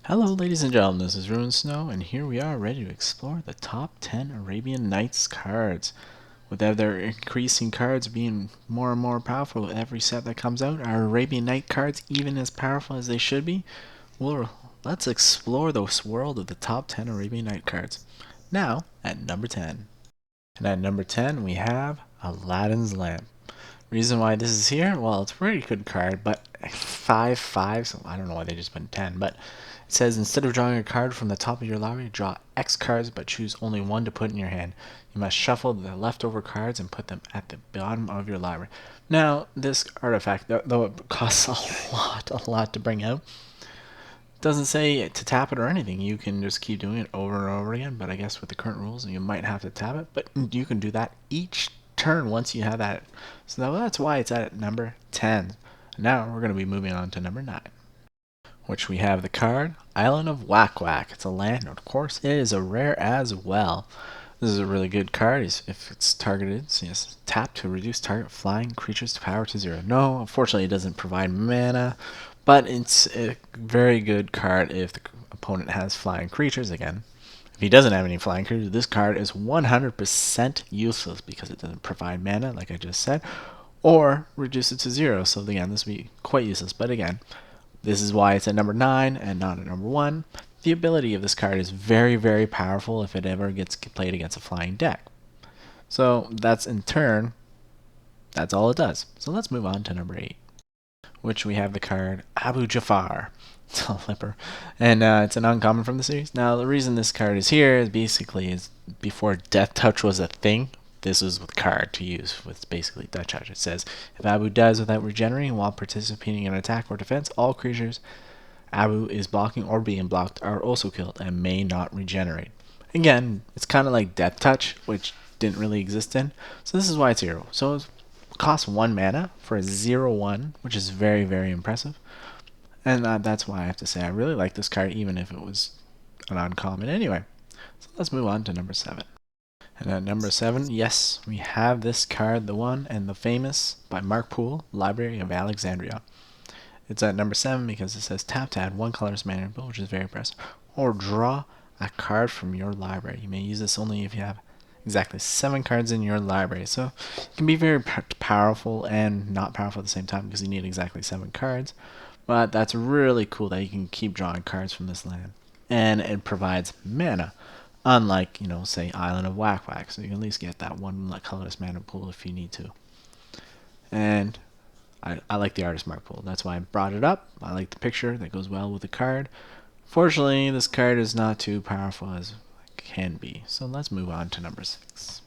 Hello, ladies and gentlemen, this is Ruin Snow, and here we are ready to explore the top 10 Arabian Nights cards. With their increasing cards being more and more powerful with every set that comes out, are Arabian Night cards even as powerful as they should be? Well, let's explore this world of the top 10 Arabian Night cards. Now, at number 10. And at number 10, we have Aladdin's Lamp. Reason why this is here? Well, it's a pretty good card, but 5/5, so I don't know why they just put 10, but it says instead of drawing a card from the top of your library, draw X cards but choose only one to put in your hand. You must shuffle the leftover cards and put them at the bottom of your library. Now, this artifact, though it costs a lot to bring out, doesn't say to tap it or anything. You can just keep doing it over and over again, but I guess with the current rules, you might have to tap it, but you can do that each turn once you have that. So that's why it's at number 10. Now we're going to be moving on to number 9, which we have the card Island of Wak Wak. It's a land, of course. It is a rare as well. This is a really good card if it's targeted. So yes, tap to reduce target flying creatures to power to 0. No, unfortunately it doesn't provide mana, but it's a very good card if the opponent has flying creatures again. If he doesn't have any flying creatures, this card is 100% useless because it doesn't provide mana, like I just said, or reduce it to 0. So again, this would be quite useless. But again, this is why it's at number 9 and not at number 1. The ability of this card is very, very powerful if it ever gets played against a flying deck. So that's in turn, that's all it does. So let's move on to number 8, which we have the card Abu Jafar. It's a flipper, and it's an uncommon from the series. Now, the reason this card is here is basically before Death Touch was a thing. This is the card to use with basically Death Touch. It says if Abu dies without regenerating while participating in attack or defense, all creatures Abu is blocking or being blocked are also killed and may not regenerate. Again, it's kind of like Death Touch, which didn't really exist in. So this is why it's here. So it costs 1 mana for a 0/1, which is very, very impressive. And that's why I have to say I really like this card, even if it was an uncommon anyway. So let's move on to number 7. And at number 7, yes, we have this card, the one and the famous, by Mark Poole, Library of Alexandria. It's at number 7 because it says tap to add 1 colorless mana, which is very impressive. Or draw a card from your library. You may use this only if you have exactly 7 cards in your library. So it can be very powerful and not powerful at the same time because you need exactly 7 cards. But that's really cool that you can keep drawing cards from this land. And it provides mana. Unlike, say Island of Wak Wak. So you can at least get that 1 colorless mana pool if you need to. And I like the artist Mark Poole. That's why I brought it up. I like the picture that goes well with the card. Fortunately, this card is not too powerful as it can be. So let's move on to number 6,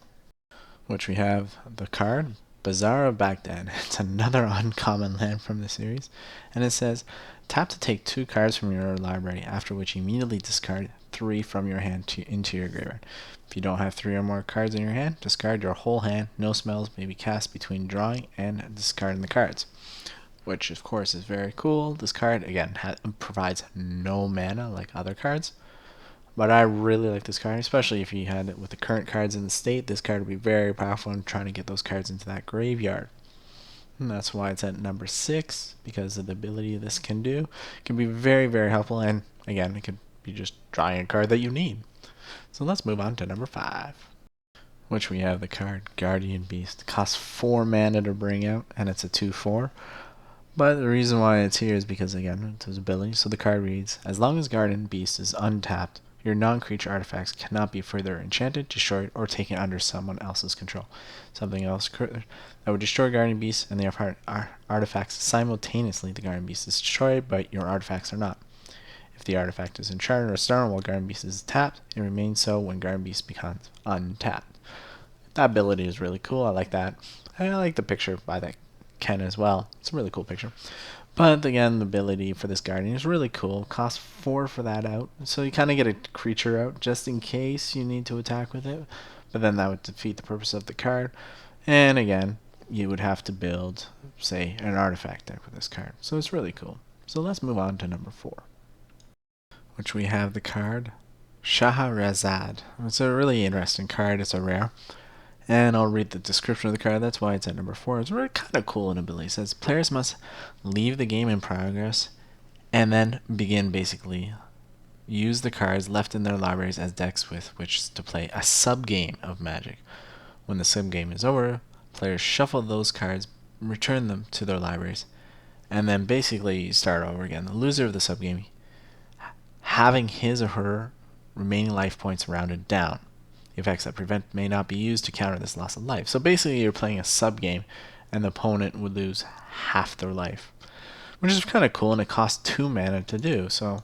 which we have the card Bazaar of Baghdad. It's another uncommon land from the series. And it says, tap to take 2 cards from your library, after which you immediately discard 3 from your hand into your graveyard. If you don't have 3 or more cards in your hand, discard your whole hand. No spells may be cast between drawing and discarding the cards. Which, of course, is very cool. This card, again, provides no mana like other cards. But I really like this card, especially if you had it with the current cards in the state. This card would be very powerful in trying to get those cards into that graveyard. And that's why it's at number 6, because of the ability this can do. It can be very, very helpful, and again, it could be just drawing a card that you need. So let's move on to number 5, which we have the card Guardian Beast. It costs 4 mana to bring out, and it's a 2/4. But the reason why it's here is because, again, it's his ability. So the card reads, as long as Guardian Beast is untapped, your non-creature artifacts cannot be further enchanted, destroyed, or taken under someone else's control. Something else that would destroy Guardian Beast and their artifacts simultaneously. The Guardian Beast is destroyed, but your artifacts are not. If the artifact is enchanted or stolen while Guardian Beast is tapped, it remains so when Guardian Beast becomes untapped. That ability is really cool. I like that. And I like the picture by that Ken as well. It's a really cool picture. But again, the ability for this Guardian is really cool. Costs 4 for that out. So you kind of get a creature out just in case you need to attack with it. But then that would defeat the purpose of the card. And again, you would have to build, say, an artifact deck with this card. So it's really cool. So let's move on to number 4, which we have the card Shahrazad. It's a really interesting card. It's a rare. And I'll read the description of the card. That's why it's at number 4. It's really kind of cool in ability. It says players must leave the game in progress and then begin basically use the cards left in their libraries as decks with which to play a sub-game of Magic. When the sub-game is over, players shuffle those cards, return them to their libraries, and then basically you start over again. The loser of the sub-game having his or her remaining life points rounded down. The effects that prevent may not be used to counter this loss of life. So basically you're playing a sub-game, and the opponent would lose half their life, which is kind of cool, and it costs 2 mana to do. So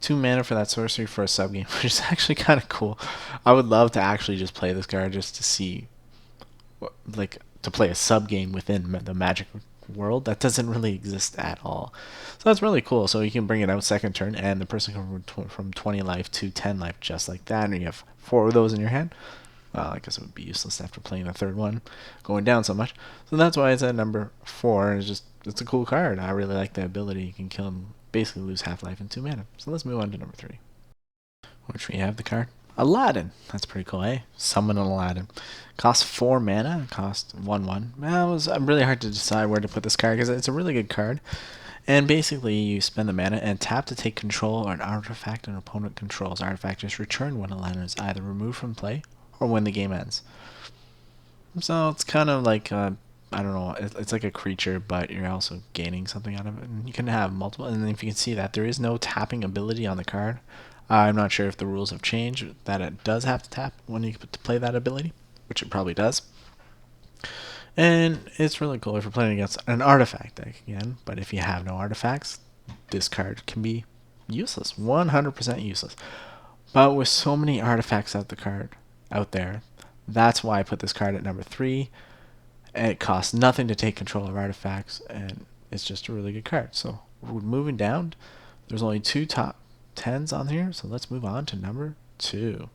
2 mana for that sorcery for a sub-game, which is actually kind of cool. I would love to actually just play this card just to see, like, to play a sub-game within the Magic world. That doesn't really exist at all. So that's really cool. So you can bring it out second turn, and the person can go from 20 life to 10 life just like that, and you have 4 of those in your hand. Well, I guess it would be useless after playing the third one, going down so much. So that's why it's at number 4. It's a cool card. I really like the ability. You can kill him, basically lose half life in 2 mana. So let's move on to number 3, which we have the card Aladdin. That's pretty cool, eh? Summon an Aladdin. Costs 4 mana. Costs 1/1. Well, it was really hard to decide where to put this card because it's a really good card. And basically, you spend the mana and tap to take control or an artifact an opponent controls. Artifact is returned when Aladdin is either removed from play or when the game ends. So it's kind of like I don't know. It's like a creature, but you're also gaining something out of it. And you can have multiple. And if you can see that there is no tapping ability on the card. I'm not sure if the rules have changed that it does have to tap when you play that ability, which it probably does. And it's really cool if you're playing against an artifact deck again. But if you have no artifacts, this card can be useless, 100% useless. But with so many artifacts out there, that's why I put this card at number 3. It costs nothing to take control of artifacts, and it's just a really good card. So we're moving down. There's only 2 top 10s on here, so let's move on to number 2.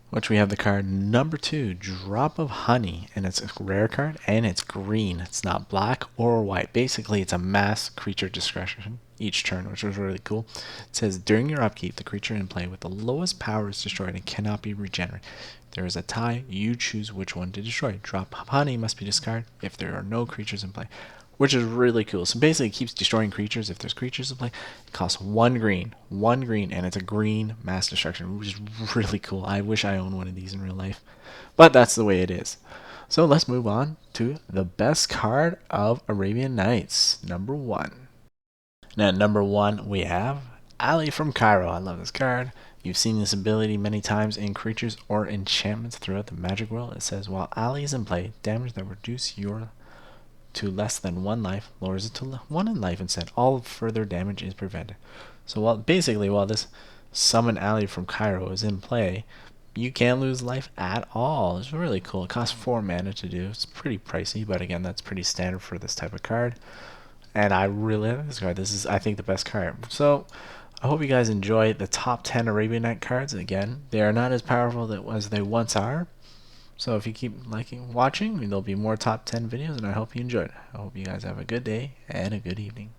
Which we have the card number 2, Drop of Honey, and it's a rare card, and it's green. It's not black or white. Basically, it's a mass creature discretion each turn, which was really cool. It says, during your upkeep, the creature in play with the lowest power is destroyed and cannot be regenerated. If there is a tie, you choose which one to destroy. Drop of Honey must be discarded if there are no creatures in play, which is really cool. So basically, it keeps destroying creatures if there's creatures in play. It costs 1 green, and it's a green mass destruction, which is really cool. I wish I owned one of these in real life, but that's the way it is. So let's move on to the best card of Arabian Nights, number 1. Now, at number 1, we have Ali from Cairo. I love this card. You've seen this ability many times in creatures or enchantments throughout the Magic world. It says, while Ali is in play, damage that reduce your to less than 1 life lowers it to 1 in life instead. All further damage is prevented. So while this summon Ali from Cairo is in play, you can't lose life at all. It's really cool. It costs 4 mana to do. It's pretty pricey, but again, that's pretty standard for this type of card. And I really like this card. This is, I think, the best card. So I hope you guys enjoy the top 10 Arabian Night cards. Again, they are not as powerful as they once are. So if you keep watching, there'll be more top 10 videos, and I hope you enjoyed. I hope you guys have a good day and a good evening.